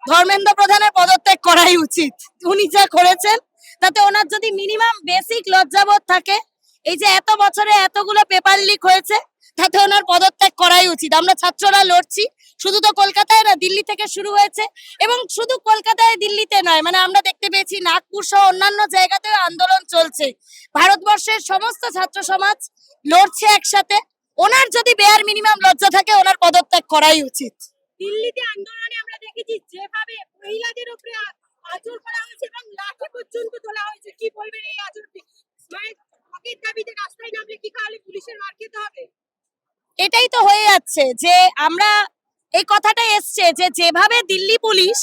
ধর্মেন্দ্র প্রধানের পদত্যাগ করাই উচিত। উনি যা করেছেন তাতে ওনার যদি মিনিমাম বেসিক লজ্জাবোধ থাকে, এই যে এত বছরে এতগুলো পেপার লিক হয়েছে, তাতে ওনার পদত্যাগ করাই উচিত। আমরা ছাত্ররা লড়ছি, শুধু তো কলকাতায় না, দিল্লি থেকে শুরু হয়েছে, এবং শুধু কলকাতায় দিল্লিতে নয়, মানে আমরা দেখতে পেয়েছি নাগপুর সহ অন্যান্য জায়গাতেও আন্দোলন চলছে। ভারতবর্ষের সমস্ত ছাত্র সমাজ লড়ছে একসাথে। ওনার যদি বেয়ার মিনিমাম লজ্জা থাকে, ওনার পদত্যাগ করাই উচিত। দিল্লিতে আন্দোলনে আমরা দেখেছি যেভাবে মহিলাদের উপরে আঁচড় করা হয়েছে এবং লাঠি পর্যন্ত তোলা হয়েছে, কি বলবেন এই আঁচড়টি? মানে হকের দাবিতে রাস্তায় নামলে কি তাহলে পুলিশের মার খেতে হবে? এটাই তো হয়ে যাচ্ছে যে আমরা এই কথাটা এসছে যে যেভাবে দিল্লি পুলিশ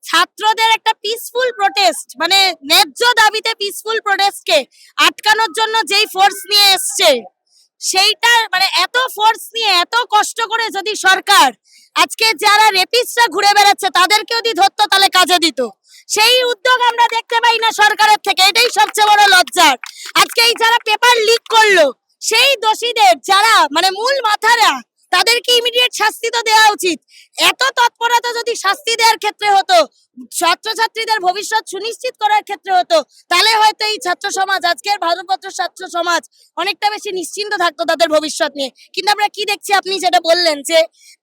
ছাত্রদের একটা পিসফুল প্রোটেস্ট, মানে ন্যায্য দাবিতে পিসফুল প্রোটেস্টকে আটকানোর জন্য যেই ফোর্স নিয়ে এসছে, সেইটা মানে এত ফোর্স নিয়ে এত কষ্ট করে যদি সরকার আজকে যারা রেপিস্টরা ঘুরে বেড়াচ্ছে তাদেরকে যদি ধরতো, তাহলে কাজে দিত। সেই উদ্যোগ আমরা দেখতে পাই না সরকারের থেকে, এটাই সবচেয়ে বড় লজ্জার। আজকে এই যারা পেপার লিক করলো, সেই দোষীদের যারা মানে মূল মাথারা, তাদেরকে ইমিডিয়েট শাস্তি তো দেওয়া উচিত। এত তৎপরতা যদি শাস্তি দেওয়ার ক্ষেত্রে হতো, ছাত্রছাত্রীদের ভবিষ্যৎ সুনিশ্চিত করার ক্ষেত্রে হতো, তাহলে হয়তো এই ছাত্র সমাজ, আজকের ভারতবর্ষের ছাত্র সমাজ অনেকটা বেশি নিশ্চিন্ত থাকতো তাদের ভবিষ্যৎ নিয়ে। কিন্তু আমরা কি দেখছি, আপনি যেটা বললেন যে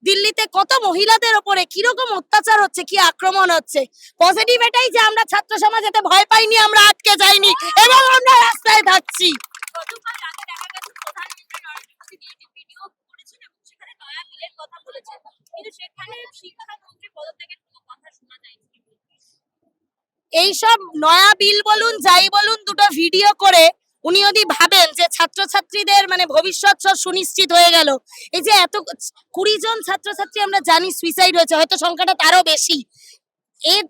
দিল্লিতে কত মহিলাদের ওপরে কিরকম অত্যাচার হচ্ছে, কি আক্রমণ হচ্ছে। পজিটিভ এটাই যে আমরা ছাত্র সমাজ এতে ভয় পাইনি, আমরা আটকে যাইনি এবং আমরা রাস্তায় থাকছি। গতকাল রাতে দেখা গেছে প্রধানমন্ত্রী নরেন্দ্র মোদী একটি ভিডিও করেছেন এবং সেখানে নয়া বিলের কথা বলেছেন, কিন্তু সেখানে শিক্ষামন্ত্রী পদত্যাগের কোনো কথা শোনা যায়নি। এইসব নয়া বিল বলুন যাই বলুন, দুটো ভিডিও করে উনি যদি ভাবেন যে ছাত্রছাত্রীদের মানে ভবিষ্যৎ সব সুনিশ্চিত হয়ে গেল, এই যে এত 20 জন ছাত্রছাত্রী আমরা জানি সুইসাইড হয়েছে, হয়তো সংখ্যাটা তারও বেশি, এর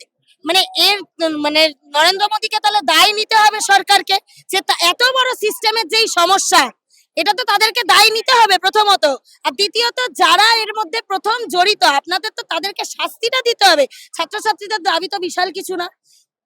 মানে নরেন্দ্র মোদীকে তাহলে দায় নিতে হবে সরকারকে, যে এত বড় সিস্টেমের যেই সমস্যা, এটা তো তাদেরকে দায় নিতে হবে প্রথমত। আর দ্বিতীয়ত যারা এর মধ্যে প্রথম জড়িত, আপনাদের তো তাদেরকে শাস্তিটা দিতে হবে। ছাত্রছাত্রীদের দাবি তো বিশাল কিছু না।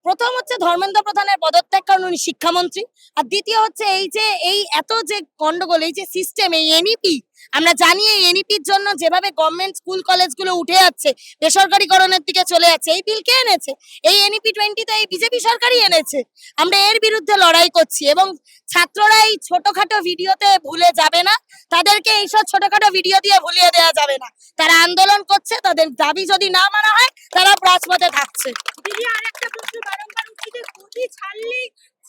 প্রথম হচ্ছে ধর্মেন্দ্র প্রধানের পদত্যাগ, কারণ উনি শিক্ষামন্ত্রী। আর দ্বিতীয় হচ্ছে এই যে এই এত যে গন্ডগোল, এই যে সিস্টেম, এই এনইপি, আমরা জানি এই এনইপির জন্য যেভাবে গভর্নমেন্ট স্কুল কলেজগুলো উঠে যাচ্ছে, বেসরকারিকরণের দিকে চলে যাচ্ছে, এই বিল কে এনেছে? এই এনইপি 20 তো এই বিজেপি সরকারই এনেছে। আমরা এর বিরুদ্ধে লড়াই করছি এবং ছাত্ররা এই ছোটখাটো ভিডিওতে ভুলে যাবে না, তাদেরকে এইসব ছোটখাটো ভিডিও দিয়ে ভুলিয়ে দেওয়া যাবে না। তারা আন্দোলন করছে, তাদের দাবি যদি না মানা হয়, তারা রাজপথে থাকছে। দিদি আরেকটা প্রশ্ন বারংবার উঠছে যে মোদী ছাড়লে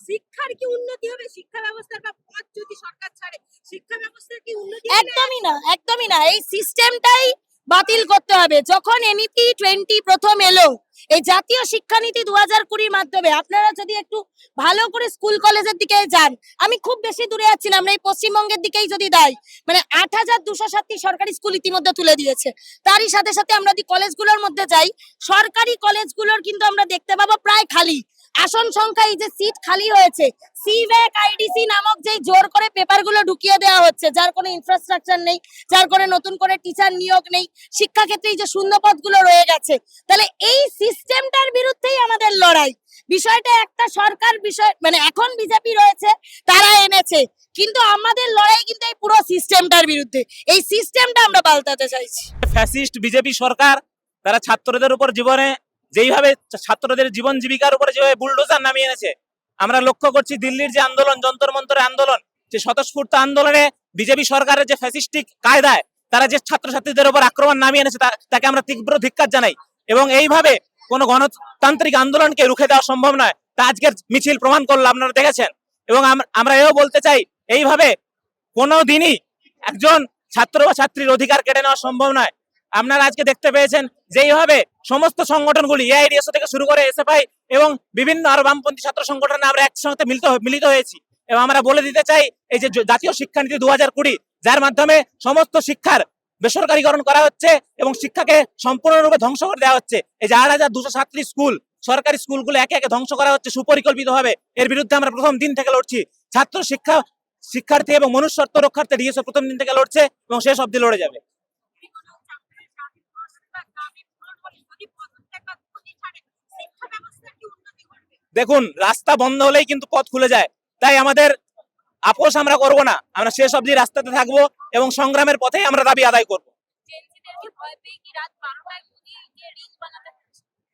শিক্ষার কি উন্নতি হবে? শিক্ষা ব্যবস্থার বা পথ যদি সরকার ছাড়ে, শিক্ষা ব্যবস্থার কি উন্নতি হবে? একদমই না, একদমই না। এই সিস্টেমটাই বাতিল করতে হবে। যখন এনইপি 20 প্রথম এলো, এই জাতীয় শিক্ষানীতি 2020 মাধ্যমে, আপনারা যদি একটু ভালো করে স্কুল কলেজের দিকে যান, আমি খুব বেশি দূরে যাচ্ছি না, আমরা এই পশ্চিমবঙ্গের দিকেই যদি যাই, মানে 8260টি সরকারি স্কুল ইতিমধ্যে তুলে দিয়েছে। তারই সাথে সাথে আমরা যদি কলেজগুলোর মধ্যে যাই, সরকারি কলেজগুলোর কিন্তু আমরা দেখতে পাবো প্রায় খালি আসন সংখ্যা, এই যে সিট খালি হয়েছে, সিভ্যাক আইডিসি নামক যেই জোর করে পেপারগুলো ঢুকিয়ে দেওয়া হচ্ছে, যার কোনো ইনফ্রাস্ট্রাকচার নেই, যার করে নতুন করে টিচার নিয়োগ নেই, শিক্ষাক্ষেত্রে এই যে শূন্য পদগুলো রয়ে গেছে, তাহলে এই সিস্টেমটার বিরুদ্ধেই আমাদের লড়াই। বিষয়টা একটা সরকার বিষয়, মানে এখন বিজেপি রয়েছে, তারা এনেছে, কিন্তু আমাদের লড়াই কিন্তু এই পুরো সিস্টেমটার বিরুদ্ধে। এই সিস্টেমটা আমরা পাল্টাতে চাইছি। ফ্যাসিস্ট বিজেপি সরকার তারা ছাত্রদের উপর জীবনে যেইভাবে ছাত্রদের জীবন জীবিকার উপরে যেভাবে বুলডোজার নামিয়ে এনেছে, আমরা লক্ষ্য করছি দিল্লির যে আন্দোলন, যন্তর মন্তরের আন্দোলন, যে স্বতঃস্ফূর্ত আন্দোলনে বিজেপি সরকারের যে ফ্যাসিস্টিক কায়দায় তারা যে ছাত্রছাত্রীদের উপর আক্রমণ নামিয়ে এনেছে, তাকে আমরা তীব্র ধিক্কার জানাই। এবং এইভাবে কোন গণতান্ত্রিক আন্দোলনকে রুখে দেওয়া সম্ভব নয়, তা আজকের মিছিল প্রমাণ করলো, আপনারা দেখেছেন। এবং আমরা এও বলতে চাই, এইভাবে কোনো দিনই একজন ছাত্র বা ছাত্রীর অধিকার কেড়ে নেওয়া সম্ভব নয়। আপনারা আজকে দেখতে পেয়েছেন যে এইভাবে সমস্ত সংগঠনগুলি এআইডিএসও থেকে শুরু করে এসএফআই এবং বিভিন্ন আরো বামপন্থী ছাত্র সংগঠনে আমরা একসঙ্গে মিলিত হয়েছি। এবং আমরা বলে দিতে চাই, এই যে জাতীয় শিক্ষানীতি 2020, যার মাধ্যমে সমস্ত শিক্ষার বেসরকারীকরণ করা হচ্ছে এবং শিক্ষাকে সম্পূর্ণরূপে ধ্বংস করে দেওয়া হচ্ছে। এই যে 8260টি স্কুল, সরকারি স্কুলগুলো একে একে ধ্বংস করা হচ্ছে সুপরিকল্পিতভাবে, এর বিরুদ্ধে আমরা প্রথম দিন থেকে লড়ছি। ছাত্র শিক্ষার্থী এবং মনুষ্যত্ব রক্ষার্থে ডিএসও প্রথম দিন থেকে লড়ছে এবং শেষ অবধি লড়ে যাবে। দেখুন, রাস্তা বন্ধ হলেই কিন্তু পথ খুলে যায়, তাই আমাদের আপোষ আমরা করব না, আমরা শেষ অবধি রাস্তাতে থাকবো এবং সংগ্রামের পথেই আমরা দাবি আদায় করব।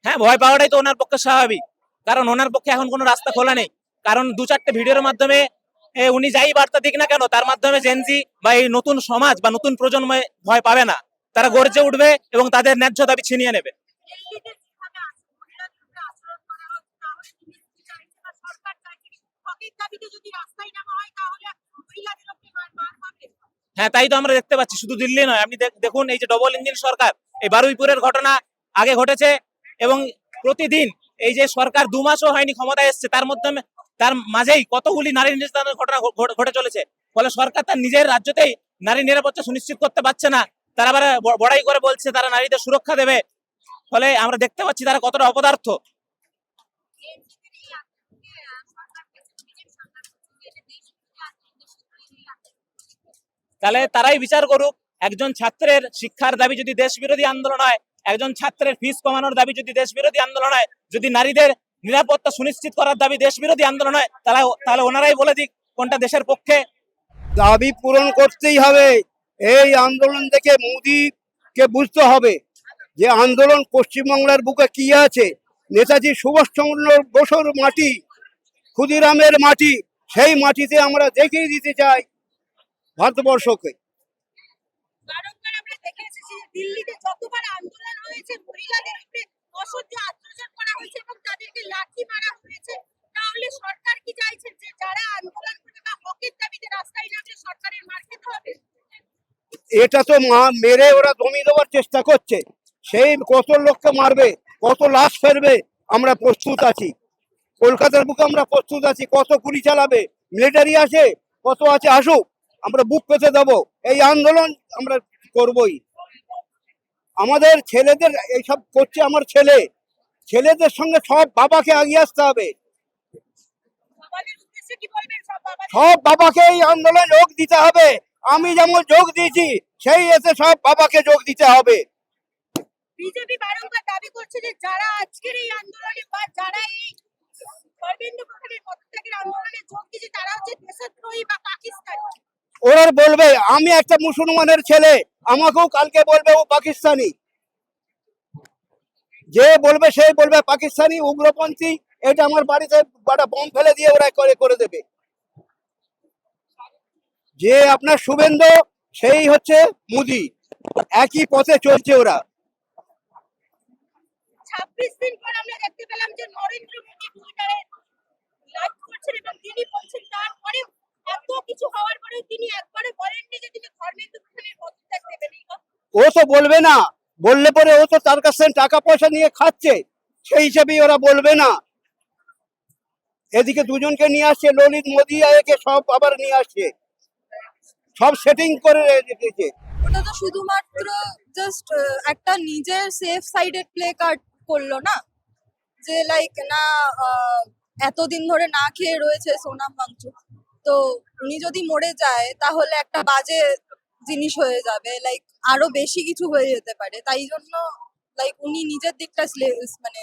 হ্যাঁ, ভয় পাওয়াটাই তো ওনার পক্ষে স্বাভাবিক, কারণ ওনার পক্ষে এখন কোনো রাস্তা খোলা নেই। কারণ 2-4টে ভিডিওর মাধ্যমে উনি যাই বার্তা দিক না কেন, তার মাধ্যমে জেনজি বা এই নতুন সমাজ বা নতুন প্রজন্ম ভয় পাবে না, তারা গর্জে উঠবে এবং তাদের ন্যায্য দাবি ছিনিয়ে নেবে। দিল্লিতে যেভাবে মহিলাদের উপরে আচরণ করা হচ্ছে, তাহলে তুমি কি চাইছো বা সরকার চাইছে কি হকের দাবিতে যদি রাস্তায় নামা হয় তাহলে মহিলাদের উপরে মার হবে? হ্যাঁ, তাই তো আমরা দেখতে পাচ্ছি, শুধু দিল্লি নয়, আপনি দেখুন এই যে ডবল ইঞ্জিন সরকার, এই বারুইপুরের ঘটনা আগে ঘটেছে, এবং প্রতিদিন এই যে সরকার 2 মাসও হয়নি ক্ষমতায় এসছে, তার মাঝেই কতগুলি নারী নির্যাতনের ঘটনা ঘটে চলেছে। ফলে সরকার তার নিজের রাজ্যতেই নারী নিরাপত্তা সুনিশ্চিত করতে পারছে না, তারা আবার বড়াই করে বলছে তারা নারীদের সুরক্ষা দেবে। ফলে আমরা দেখতে পাচ্ছি তারা কতটা অপদার্থ। তাহলে তারাই বিচার করুক, একজন ছাত্রের শিক্ষার দাবি যদি দেশ বিরোধী আন্দোলন হয়, একজন ছাত্রের ফিস কমানোর দাবি যদি দেশ বিরোধী আন্দোলন হয়, যদি নারীদের নিরাপত্তা সুনিশ্চিত করার দাবি দেশ বিরোধী আন্দোলন হয়, তাহলে ওনারাই বলে দিক কোনটা দেশের পক্ষে। দাবি পূরণ করতেই হবে। এই আন্দোলন থেকে মোদিকে বুঝতে হবে যে আন্দোলন পশ্চিমবাংলার বুকে কি আছে। নেতাজি সুভাষচন্দ্র বসুর মাটি, ক্ষুদিরামের মাটি, সেই মাটিতে আমরা দেখিয়ে দিতে চাই ভারতবর্ষকে। বারংবার আমরা দেখে এসেছি যে দিল্লিতে যতবার আন্দোলন হয়েছে মহিলাদের উপরে অসহ্য অত্যাচার করা হয়েছে এবং তাদেরকে লাঠি মারা হয়েছে। তাহলে সরকার কি চাইছে যে যারা আন্দোলন করবে বা হকের দাবিতে রাস্তায় নামলে সরকারের মার খেতে হবে? এটা তো মেরে ওরা দমিয়ে দেওয়ার চেষ্টা করছে। সেই কত লোককে মারবে, কত লাশ ফেলবে, আমরা প্রস্তুত আছি। কলকাতার বুকে আমরা প্রস্তুত আছি। কত গুলি চালাবে, মিলিটারি আছে, কত আছে, আসুক, আমরা বুক পেতে দেবো। এই আন্দোলন আমরা করবই। আমাদের ছেলেদের এইসব করছে, আমার ছেলেদের সঙ্গে সব বাবাকে এগিয়ে আসতে হবে। বাবাদের উদ্দেশ্যে কি বলবেন সব বাবা? সব বাবাকে এই আন্দোলনে যোগ দিতে হবে। আমি যেমন যোগ দিয়েছি, সেই এতে সব বাবাকে যোগ দিতে হবে। বিজেপি বারংবার দাবি করছে যে যারা আজকের এই আন্দোলনে বা যারা এই ধর্মেন্দ্র প্রধানের পদত্যাগের আন্দোলনে যোগ দিয়েছে তারা হচ্ছে দেশদ্রোহী বা পাকিস্তানি। ওরা বলবে আমি একটা মুসলমানের ছেলে, আমাকেও কালকে বলবে ও পাকিস্তানি। যে বলবে সে বলবে পাকিস্তানি, উগ্রপন্থী। এটা আমার বাড়িতে বাড়া বম ফেলে দিয়ে ওরা করে দেবে। যে আপনার শুভেন্দু, সেই হচ্ছে মোদি, একই পথে চলছে ওরা। 26 দিন পর আমরা দেখতে পেলাম যে নরেন্দ্র মোদী টুইটারে লাইভ করছেন এবং তিনি বলছেন তারপরে এত কিছু হওয়ার পরেও তিনি একবারে বলেননি যে তিনি ধর্মেন্দ্র প্রধানের পদত্যাগ দেবেন। এই কথা ও তো বলবে না, বললে পরে ও তো তার কাছ থেকে টাকা পয়সা নিয়ে খাচ্ছে, সেই হিসেবেই ওরা বলবে না। এদিকে দুজনকে নিয়ে আসছে, ললিত মোদি একে সব আবার নিয়ে আসছে, সব সেটিং করে রেখেছে। ওটা তো শুধুমাত্র জাস্ট একটা নিজের সেফ সাইডের প্লে কার্ড করলো না, যে লাইক না এতদিন ধরে না খেয়ে রয়েছে সোনাম ওয়াংচুক, তো উনি যদি মরে যায় তাহলে একটা বাজে জিনিস হয়ে যাবে, লাইক আরো বেশি কিছু হয়ে যেতে পারে। তাই জন্য লাইক উনি নিজের দিকটা মানে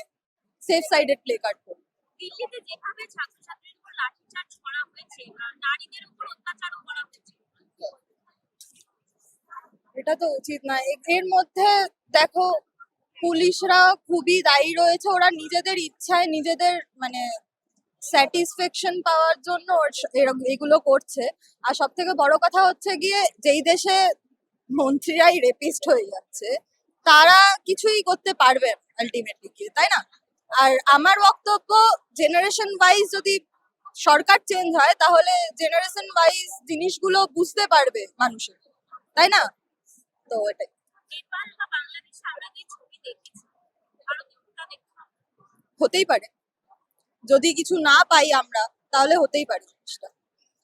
সেফ সাইডের প্লে কার্ড করলো। দিল্লিতে যেভাবে ছাত্রছাত্রীর উপর লাঠিচার্জ করা হয়েছে, নারীদের উপর অত্যাচারও করা হয়েছে, এটা তো উচিত না। এর মধ্যে দেখো পুলিশরা খুবই দায়ী রয়েছে, ওরা নিজেদের ইচ্ছায় নিজেদের মানে স্যাটিসফ্যাকশন পাওয়ার জন্য এগুলো করছে। আর সব থেকে বড় কথা হচ্ছে গিয়ে যেই দেশে মন্ত্রীরাই রেপিস্ট হয়ে যাচ্ছে, তারা কিছুই করতে পারবে আলটিমেটলি গিয়ে, তাই না? আর আমার বক্তব্য, জেনারেশন ওয়াইজ যদি সরকার চেঞ্জ হয় তাহলে জেনারেশন ওয়াইজ জিনিসগুলো বুঝতে পারবে মানুষের, তাই না? তো এটাই। নেপাল বা বাংলাদেশে আমরা যে ছবি দেখেছি, ভারতে ওটা দেখতে হবে। হতেই পারে, যদি কিছু না পাই আমরা তাহলে হতেই পারে জিনিসটা।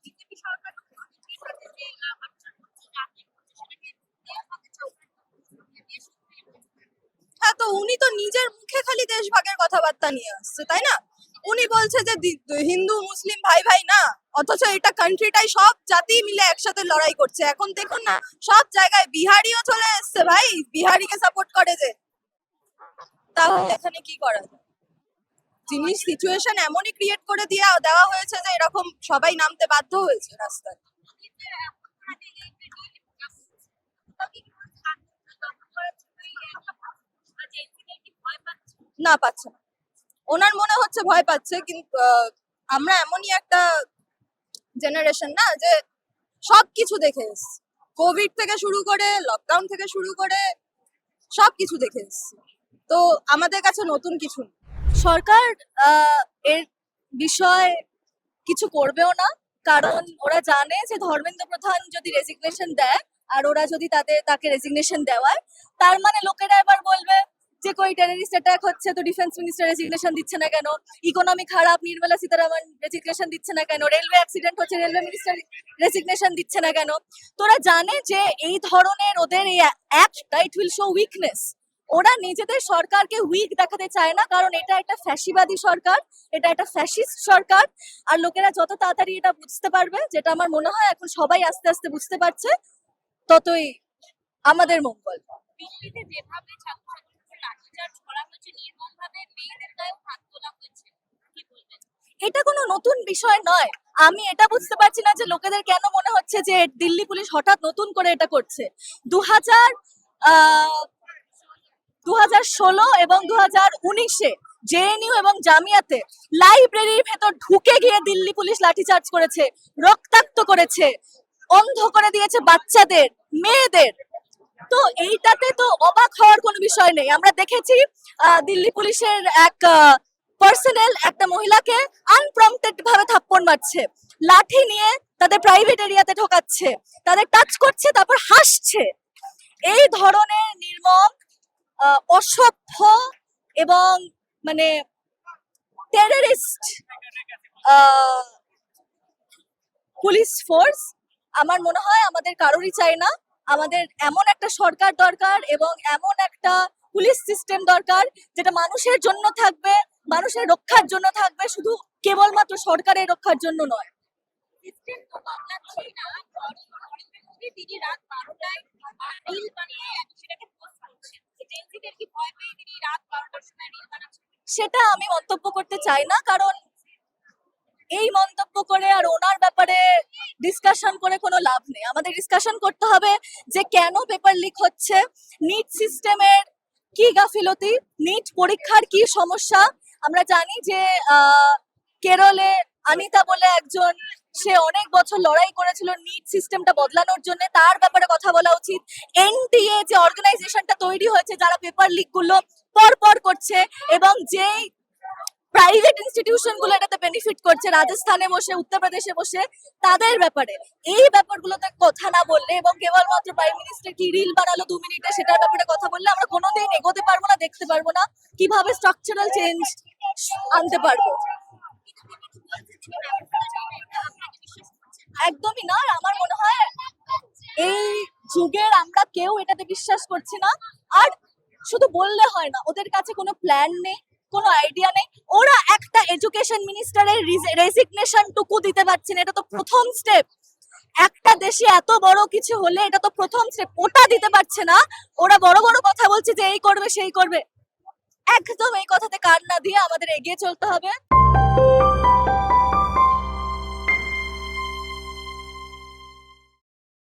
বিজেপি সরকার ঠিক আছে যে বাচ্চা করছে চাকরি করছে সেটাকে দেশভাগের চৌকাঠ দেশ। হ্যাঁ, তো উনি তো নিজের মুখে খালি দেশভাগের কথাবার্তা নিয়ে আসছে, তাই না? উনি বলছে যে হিন্দু মুসলিম ভাই ভাই না, অথচ এটা কান্ট্রিটাই সব জাতি মিলে একসাথে লড়াই করছে। এখন দেখুন না, সব জায়গায় বিহারিও চলে এসছে, ভাই বিহারিকে সাপোর্ট করে যে, তাহলে এখানে কি করা যায়? জিনিস সিচুয়েশন এমনই ক্রিয়েট করে দেওয়া হয়েছে যে এরকম সবাই নামতে বাধ্য হয়েছে রাস্তায়। না, পাচ্ছে না। ওনার মনে হচ্ছে ভয় পাচ্ছে, কিন্তু আমরা এমনই একটা জেনারেশন না যে সবকিছু দেখে এসছি। কোভিড থেকে শুরু করে লকডাউন থেকে শুরু করে সবকিছু দেখে এসছি। তো আমাদের কাছে নতুন কিছু নেই। সরকার এর বিষয়ে কিছু করবেও না, কারণ ওরা জানে যে ধর্মেন্দ্র প্রধান যদি রেজিগনেশন দেয় আর ওরা যদি তাকে রেজিগনেশন দেওয়ায়, তার মানে লোকেরা এবার বলবে যে কই টেররিস্ট অ্যাটাক হচ্ছে তো ডিফেন্স মিনিস্টার রেজিগনেশন দিচ্ছে না কেন, ইকোনমি খারাপ নির্মলা সীতারামন রেজিগনেশন দিচ্ছে না কেন, রেলওয়ে অ্যাক্সিডেন্ট হচ্ছে রেলওয়ে মিনিস্টার রেজিগনেশন দিচ্ছে না কেন। তোরা জানে যে এই ধরনের ওদের এই অ্যাক্টটা ইট উইল শো উইকনেস। ওরা নিজেদের সরকারকে উইক দেখাতে চায় না, কারণ এটা একটা ফ্যাসিবাদী সরকার, এটা একটা ফ্যাসিস্ট সরকার। আর লোকেরা যত তাড়াতাড়ি এটা বুঝতে পারবে, যেটা আমার মনে হয় এখন সবাই আস্তে আস্তে বুঝতে পারছে, ততই আমাদের মঙ্গল। দিল্লিতে যেভাবে ছাত্রছাত্রীদের উপর লাঠিচার্জ করা হয়েছে, নির্মমভাবে মেয়েদের গায়েও হাত তোলা হয়েছে, কি বলবেন? এটা কোনো নতুন বিষয় নয়। আমি এটা বুঝতে পারছি না যে লোকেদের কেন মনে হচ্ছে যে দিল্লি পুলিশ হঠাৎ নতুন করে এটা করছে। 2016 এবং 2019-এ জেএনইউ এবং জামিয়াতে লাইব্রেরির ভেতর ঢুকে গিয়ে দিল্লি পুলিশ লাঠিচার্জ করেছে, রক্তাক্ত করেছে, অন্ধ করে দিয়েছে বাচ্চাদের, মেয়েদের। তো এইটাতে তো অবাক হওয়ার কোনো বিষয় নেই। আমরা দেখেছি দিল্লি পুলিশের এক পার্সোনাল একটা মহিলাকে আনপ্রম্পটেড ভাবে থাপ্পড় মারছে, লাঠি নিয়ে তাদের প্রাইভেট এরিয়াতে ঢোকাচ্ছে, তাদের টাচ করছে, তারপর হাসছে। এই ধরনের নির্মম, অসভ্য এবং মানে টেররিস্ট পুলিশ ফোর্স আমার মনে হয় আমাদের কারোরই চাই না। আমাদের এমন একটা সরকার দরকার এবং এমন একটা পুলিশ সিস্টেম দরকার যেটা মানুষের জন্য থাকবে, মানুষের রক্ষার জন্য থাকবে, শুধু কেবলমাত্র সরকারের রক্ষার জন্য নয়। সিস্টেম তো বদলাচ্ছেই না। নরেন্দ্র মোদী তিনি রাত 12টায় রিল বানিয়ে সেটাকে পোস্ট করছেন। জেনজিদের কি ভয় পেয়ে তিনি রাত 12টার সময় রিল বানাচ্ছেন? সেটা আমি মন্তব্য করতে চাই না, কারণ এই মন্তব্য করে আর ওনার ব্যাপারে ডিসকাশন করে কোনো লাভ নেই। আমাদের ডিসকাশন করতে হবে যে কেন পেপার লিক হচ্ছে, নিট সিস্টেমের কি গাফিলতি, নিট পরীক্ষার কি সমস্যা। আমরা জানি যে কেরলে অনিতা বলে একজন, সে অনেক বছর লড়াই করেছিল নিট সিস্টেমটা বদলানোর জন্য, তার ব্যাপারে কথা বলা উচিত। এনটিএ যে অর্গানাইজেশনটা তৈরি হয়েছে যারা পেপার লিক গুলো পর করছে এবং যেই প্রাইভেট ইনস্টিটিউশন গুলো এটাতে বেনিফিট করছে, রাজস্থানে বসে, উত্তরপ্রদেশে বসে, তাদের ব্যাপারে এই ব্যাপারগুলোতে কথা না বললে এবং কেবলমাত্র প্রাইম মিনিস্টার কি রিল বানালো 2 মিনিটে সেটার ব্যাপারে কথা বললে আমরা কোনোদিন এগোতে পারবো না, দেখতে পারবো না কিভাবে স্ট্রাকচারাল চেঞ্জ আনতে পারবো। একদমই না। আর আমার মনে হয় এই যুগের আমরা কেউ এটাতে বিশ্বাস করছি না। আর শুধু বললে হয় না, ওদের কাছে কোনো প্ল্যান নেই, কোনো আইডিয়া নেই। ওরা একটা এডুকেশন মিনিস্টারের রেজিগনেশন টুকু দিতে পারছে না, এটা তো প্রথম স্টেপ। একটা দেশে এত বড় কিছু হলে এটা তো প্রথম স্টেপ, ওটা দিতে পারছে না। ওরা বড় বড় কথা বলছে যে এই করবে সেই করবে, একদম এই কথাতে কান না দিয়ে আমাদের এগিয়ে চলতে হবে।